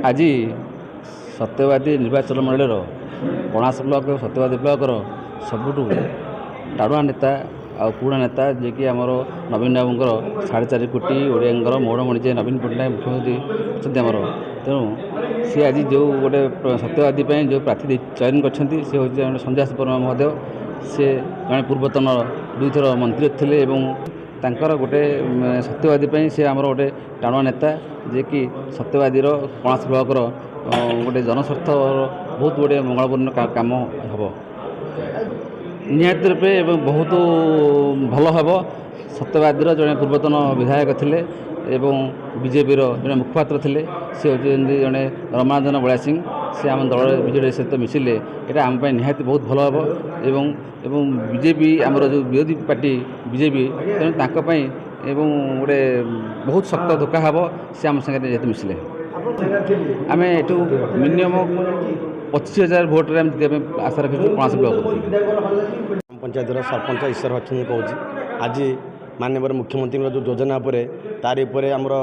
ଆଜି ସତ୍ୟବାଦୀ ନିର୍ବାଚନ ମଣ୍ଡଳୀର କଣାସ ବ୍ଲକ ସତ୍ୟବାଦୀ ବ୍ଲକର ସବୁଠୁ ଟାଣୁଆ ନେତା ଆଉ ପୁରୁଣା ନେତା ଯିଏକି ଆମର ନବୀନ ବାବୁଙ୍କର 4.5 କୋଟି ଓଡ଼ିଆଙ୍କର ମୌଡ଼ମଣି ଯେ ନବୀନ ପଟ୍ଟନାୟକ ମୁଖ୍ୟମନ୍ତ୍ରୀ ଅଛନ୍ତି ଆମର। ତେଣୁ ସେ ଆଜି ଯେଉଁ ଗୋଟେ ସତ୍ୟବାଦୀ ପାଇଁ ଯେଉଁ ପ୍ରାର୍ଥୀ ଚୟନ କରିଛନ୍ତି ସେ ହେଉଛି ଜଣେ ସଞ୍ଜୟ ଦାସବର୍ମା ମହୋଦୟ। ସେ ଜଣେ ପୂର୍ବତନ 2 ଥର ମନ୍ତ୍ରୀ ଥିଲେ ଏବଂ ତାଙ୍କର ଗୋଟେ ସତ୍ୟବାଦୀ ପାଇଁ ସେ ଆମର ଗୋଟେ ଟାଣୁଆ ନେତା ଯିଏକି ସତ୍ୟବାଦୀର କଣାସ ବ୍ଲକର ଗୋଟେ ଜନସ୍ୱାର୍ଥର ବହୁତ ଗୁଡ଼ିଏ ମଙ୍ଗଳପୂର୍ଣ୍ଣ କାମ ହେବ ନିହାତି ରୂପେ ଏବଂ ବହୁତ ଭଲ ହେବ। ସତ୍ୟବାଦୀର ଜଣେ ପୂର୍ବତନ ବିଧାୟକ ଥିଲେ ଏବଂ ବିଜେପିର ଜଣେ ମୁଖପାତ୍ର ଥିଲେ। ସେ ହେଉଛନ୍ତି ଜଣେ ରମାନନ୍ଦନ ବଳିଆସିଂହ। ସେ ଆମ ଦଳ ବିଜେଡ଼ି ସହିତ ମିଶିଲେ ଏଇଟା ଆମ ପାଇଁ ନିହାତି ବହୁତ ଭଲ ହେବ ଏବଂ ବିଜେପି ଆମର ଯେଉଁ ବିରୋଧୀ ପାର୍ଟି ବିଜେପି ତେଣୁ ତାଙ୍କ ପାଇଁ ଏବଂ ଗୋଟେ ବହୁତ ଶକ୍ତ ଧୋକା ହେବ ସେ ଆମ ସାଙ୍ଗରେ ଯେହେତୁ ମିଶିଲେ। ଆମେ ଏଠୁ ମିନିମମ୍ 25,000 ଭୋଟରେ ଆମେ ଜିତିବା ପାଇଁ ଆଶା ରଖିଛୁ କଣାସ ବ୍ଲକ। ପଞ୍ଚାୟତର ସରପଞ୍ଚ ଈଶ୍ୱର ଅଛନ୍ତି କହୁଛି। ଆଜି ମାନ୍ୟବର ମୁଖ୍ୟମନ୍ତ୍ରୀଙ୍କ ଯେଉଁ ଯୋଜନା ଉପରେ ତାରି ଉପରେ ଆମର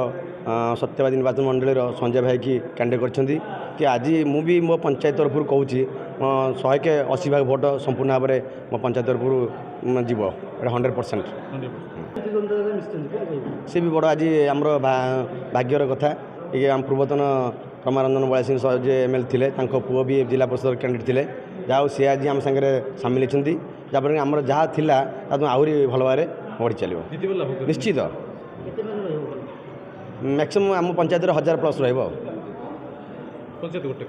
ସତ୍ୟବାଦୀ ନିର୍ବାଚନ ମଣ୍ଡଳୀର ସଞ୍ଜୟ ଭାଇକି କ୍ୟାଣ୍ଡିଡେଟ୍ କରିଛନ୍ତି କି ଆଜି ମୁଁ ବି ମୋ ପଞ୍ଚାୟତ ତରଫରୁ କହୁଛି 180% ଭୋଟ ସମ୍ପୂର୍ଣ୍ଣ ଭାବରେ ମୋ ପଞ୍ଚାୟତ ତରଫରୁ ଯିବ। ଏଇଟା 100%। ସେ ବି ବଡ଼ ଆଜି ଆମର ଭାଗ୍ୟର କଥା। ଇଏ ଆମ ପୂର୍ବତନ ରମାନନ୍ଦନ ବଳିଆସିଂହ ଯେ MLA ଥିଲେ ତାଙ୍କ ପୁଅ ବି ଜିଲ୍ଲା ପରିଷଦ କ୍ୟାଣ୍ଡିଡେଟ୍ ଥିଲେ। ଯାହା ହଉ ସେ ଆଜି ଆମ ସାଙ୍ଗରେ ସାମିଲ ହେଇଛନ୍ତି ଯାହାଫଳରେ ଆମର ଯାହା ଥିଲା ତାକୁ ଆହୁରି ଭଲ ଭାବରେ ବଢ଼ି ଚାଲିବ ନିଶ୍ଚିତ। ମ୍ୟାକ୍ସିମମ୍ ଆମ ପଞ୍ଚାୟତରେ 1000+ ରହିବ। ପଞ୍ଚାୟତ ଗୋଟେ